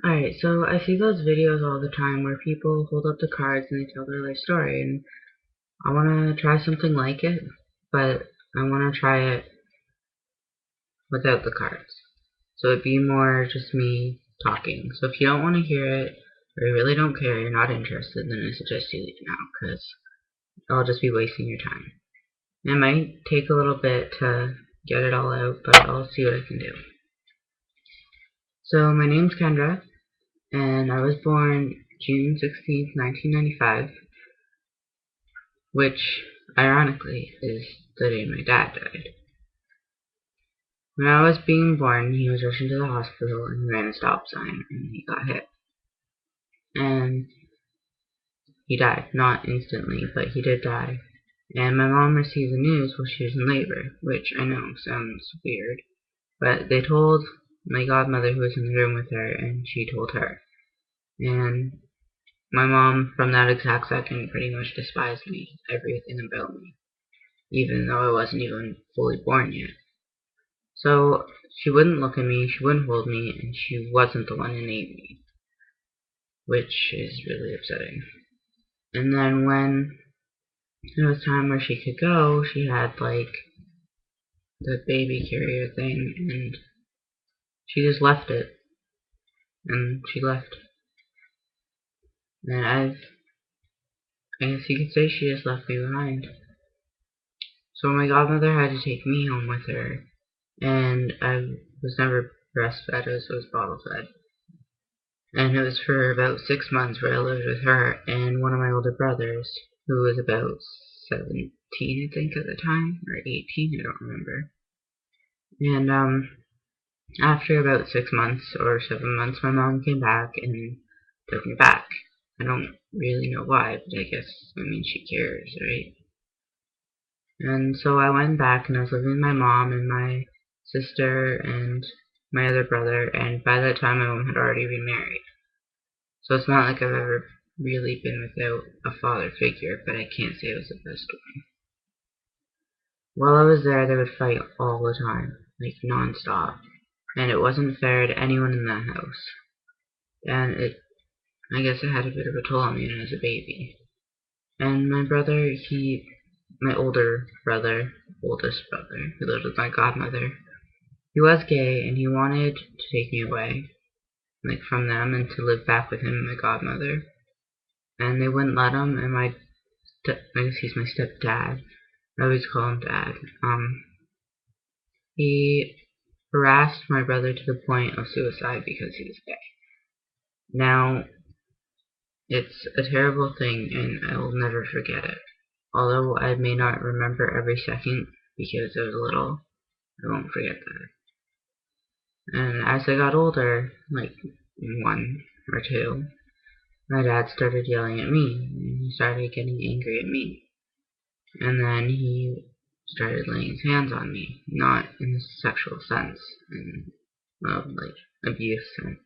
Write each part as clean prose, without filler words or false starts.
Alright, so I see those videos all the time where people hold up the cards and they tell their life story, and I want to try something like it, but I want to try it without the cards. So it'd be more just me talking. So if you don't want to hear it, or you really don't care, you're not interested, then I suggest you leave now, because I'll just be wasting your time. It might take a little bit to get it all out, but I'll see what I can do. So my name's Kendra, and I was born June 16th, 1995, which, ironically, is the day my dad died. When I was being born, he was rushed into the hospital and ran a stop sign, and he got hit. And he died. Not instantly, but he did die. And my mom received the news while she was in labor, which I know sounds weird, but they told my godmother who was in the room with her, and she told her. And my mom, from that exact second, pretty much despised me, everything about me, even though I wasn't even fully born yet. So she wouldn't look at me, she wouldn't hold me, and she wasn't the one to name me, which is really upsetting. And then when it was time where she could go, she had like the baby carrier thing, and she just left it, and she left. And I guess you could say she just left me behind. So my godmother had to take me home with her, and I was never breastfed, I was bottle fed. And it was for about 6 months where I lived with her and one of my older brothers, who was about 17, I think, at the time, or 18, I don't remember. And after about 6 months or 7 months, my mom came back and took me back. I don't really know why, but I guess, she cares, right? And so I went back and I was living with my mom and my sister and my other brother, and by that time my mom had already remarried. So it's not like I've ever really been without a father figure, but I can't say it was the best one. While I was there, they would fight all the time, like non-stop, and it wasn't fair to anyone in that house. And I guess it had a bit of a toll on me when I was a baby. And my brother, my oldest brother, who lived with my godmother, he was gay and he wanted to take me away, like from them, and to live back with him and my godmother. And they wouldn't let him, and I guess he's my stepdad. I always call him Dad. He harassed my brother to the point of suicide because he was gay. Now, it's a terrible thing, and I will never forget it. Although I may not remember every second because I was little, I won't forget that. And as I got older, like 1 or 2, my dad started yelling at me, and he started getting angry at me. And then he started laying his hands on me, not in a sexual sense, in like abuse sense.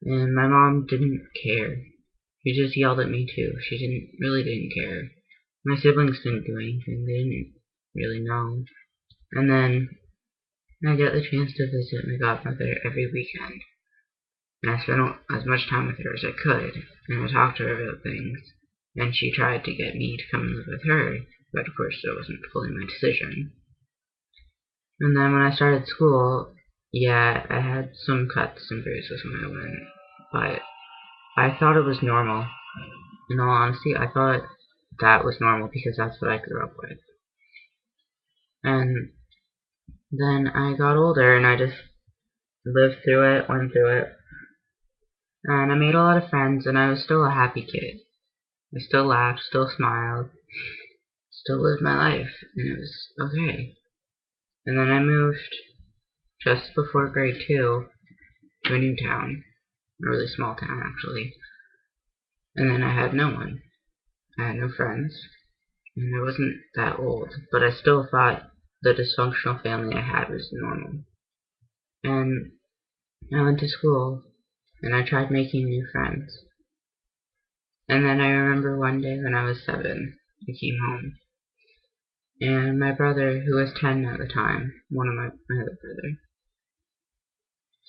And my mom didn't care. She just yelled at me too. She didn't care. My siblings didn't do anything. They didn't really know. And then I got the chance to visit my godmother every weekend. And I spent as much time with her as I could, and I talked to her about things. And she tried to get me to come and live with her, but of course that wasn't fully my decision. And then when I started school, yeah, I had some cuts and bruises when I went, but I thought it was normal. In all honesty, I thought that was normal because that's what I grew up with. And then I got older and I just lived through it, went through it, and I made a lot of friends, and I was still a happy kid. I still laughed, still smiled, still lived my life, and it was okay. And then I moved just before grade 2 to a new town, a really small town actually, and then I had no one. I had no friends, and I wasn't that old, but I still thought the dysfunctional family I had was normal. And I went to school, and I tried making new friends. And then I remember one day when I was 7, I came home, and my brother, who was 10 at the time, one of my other brother,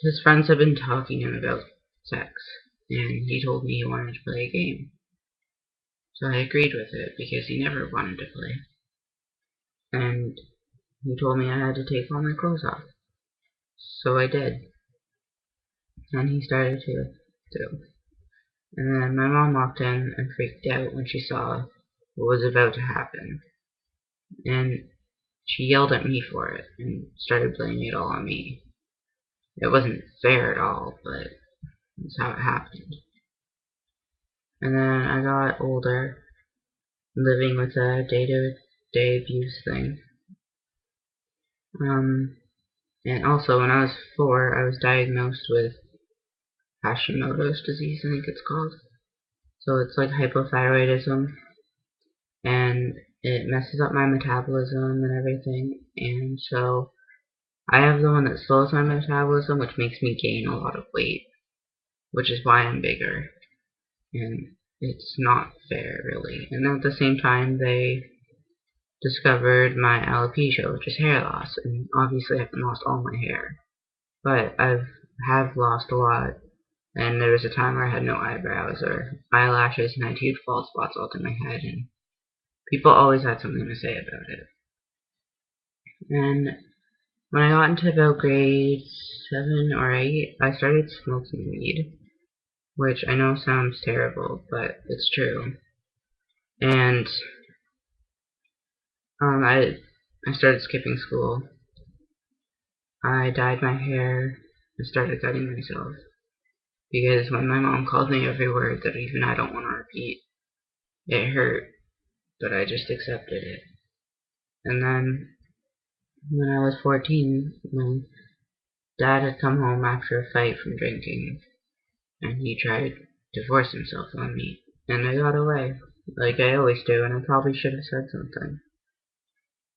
his friends had been talking to him about sex, and he told me he wanted to play a game. So I agreed with it because he never wanted to play. And he told me I had to take all my clothes off. So I did. And he started to too. And then my mom walked in and freaked out when she saw what was about to happen. And she yelled at me for it and started blaming it all on me. It wasn't fair at all, but that's how it happened. And then I got older, living with a day-to-day abuse thing. And also when I was 4, I was diagnosed with Hashimoto's disease, I think it's called. So it's like hypothyroidism, and it messes up my metabolism and everything, and so I have the one that slows my metabolism, which makes me gain a lot of weight, which is why I'm bigger, and it's not fair, really. And then at the same time, they discovered my alopecia, which is hair loss, and obviously I haven't lost all my hair, but have lost a lot, and there was a time where I had no eyebrows or eyelashes, and I had huge bald spots all through my head, and people always had something to say about it. And when I got into about grade 7 or 8, I started smoking weed, which I know sounds terrible, but it's true. And I started skipping school. I dyed my hair and started cutting myself. Because when my mom called me every word that even I don't want to repeat, it hurt, but I just accepted it. And then when I was 14, my dad had come home after a fight from drinking, and he tried to force himself on me. And I got away, like I always do, and I probably should have said something.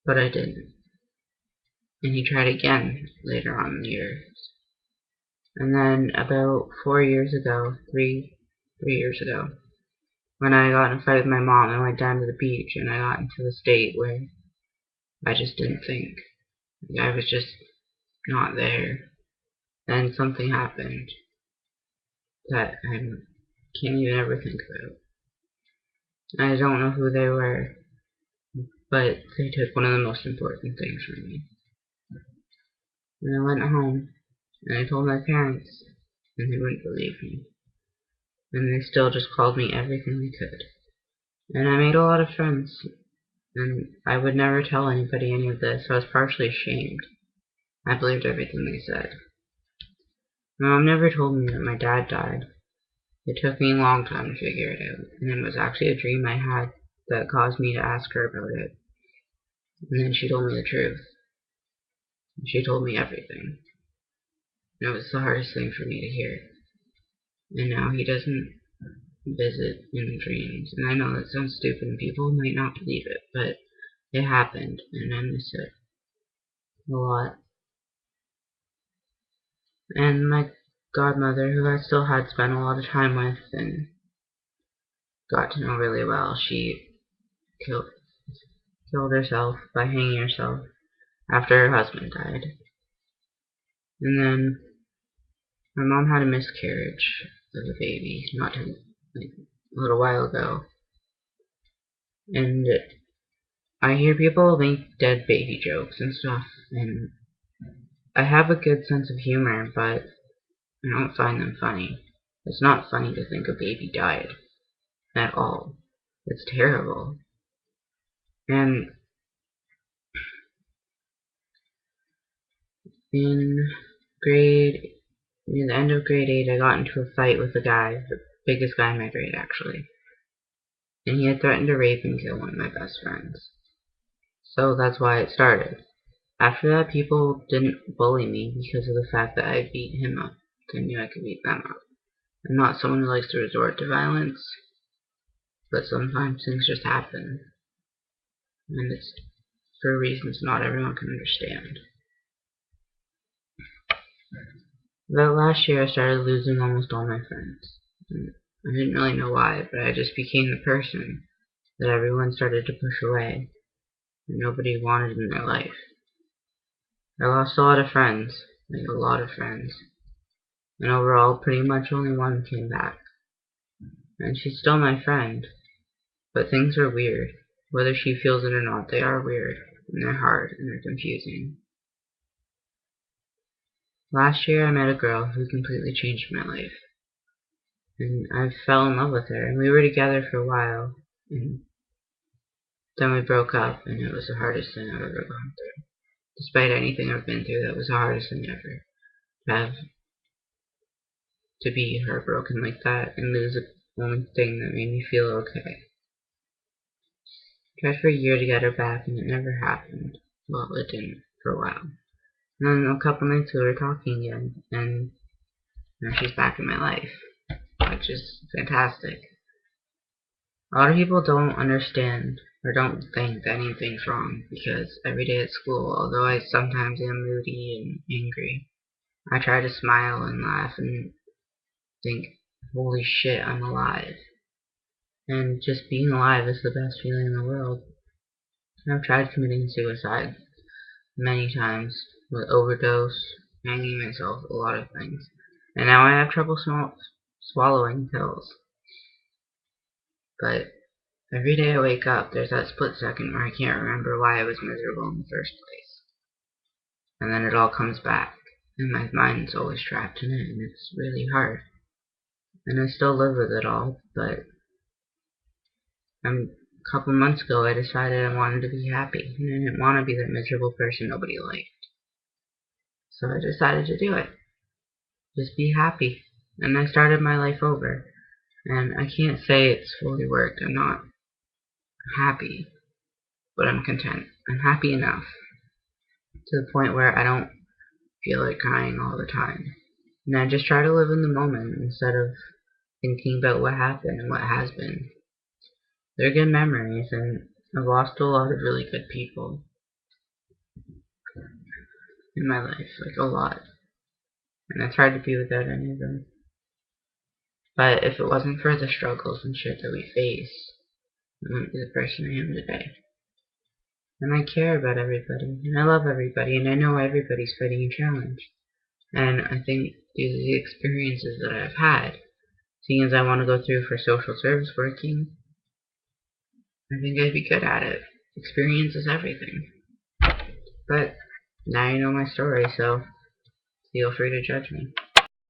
But I didn't. And he tried again later on in the year. And then about 4 years ago, three years ago, when I got in a fight with my mom, I went down to the beach and I got into a state where I just didn't think. I was just not there. Then something happened that I can't even ever think about. I don't know who they were, but they took one of the most important things from me. And I went home, and I told my parents, and they wouldn't believe me. And they still just called me everything they could. And I made a lot of friends, and I would never tell anybody any of this, so I was partially ashamed. I believed everything they said. My mom never told me that my dad died. It took me a long time to figure it out, and it was actually a dream I had that caused me to ask her about it. And then she told me the truth. She told me everything. And it was the hardest thing for me to hear. And now he doesn't visit in dreams. And I know that sounds stupid and people might not believe it, but it happened, and I miss it a lot. And my godmother, who I still had spent a lot of time with and got to know really well, she killed herself by hanging herself after her husband died. And then my mom had a miscarriage of a baby not too, like, a little while ago. And I hear people make dead baby jokes and stuff, and I have a good sense of humor, but I don't find them funny. It's not funny to think a baby died. At all. It's terrible. And in near the end of grade 8, I got into a fight with a guy, the biggest guy in my grade actually. And he had threatened to rape and kill one of my best friends. So that's why it started. After that, people didn't bully me because of the fact that I beat him up. They knew I could beat them up. I'm not someone who likes to resort to violence, but sometimes things just happen. And it's for reasons not everyone can understand. About last year, I started losing almost all my friends. And I didn't really know why, but I just became the person that everyone started to push away, and nobody wanted in their life. I lost a lot of friends, like a lot of friends. and overall pretty much only one came back. And she's still my friend, but things are weird. Whether she feels it or not, they are weird, and they're hard, and they're confusing. Last year I met a girl who completely changed my life, and I fell in love with her, and we were together for a while, and then we broke up, and it was the hardest thing I've ever gone through. Despite anything I've been through, that was the hardest thing ever. To be heartbroken like that and lose the only thing that made me feel okay. Tried for a year to get her back, and it never happened. Well, it didn't for a while. And then a couple nights we were talking again, and now she's back in my life, which is fantastic. A lot of people don't understand or don't think that anything's wrong, because every day at school, although I sometimes am moody and angry, I try to smile and laugh and think, holy shit, I'm alive. And just being alive is the best feeling in the world. I've tried committing suicide many times, with overdose, hanging myself, a lot of things. And now I have trouble swallowing pills. But every day I wake up, there's that split second where I can't remember why I was miserable in the first place. And then it all comes back, and my mind's always trapped in it, and it's really hard. And I still live with it all, but a couple months ago I decided I wanted to be happy, and I didn't want to be that miserable person nobody liked. So I decided to do it. Just be happy. And I started my life over. And I can't say it's fully worked. I'm not happy, but I'm content. I'm happy enough to the point where I don't feel like crying all the time. And I just try to live in the moment instead of thinking about what happened and what has been. They're good memories, and I've lost a lot of really good people in my life, like a lot. And it's hard to be without any of them. But if it wasn't for the struggles and shit that we face, I wouldn't be the person I am today. And I care about everybody, and I love everybody, and I know everybody's fighting a challenge. And I think these are the experiences that I've had. Seeing as I want to go through for social service working, I think I'd be good at it. Experience is everything. But now you know my story, so feel free to judge me.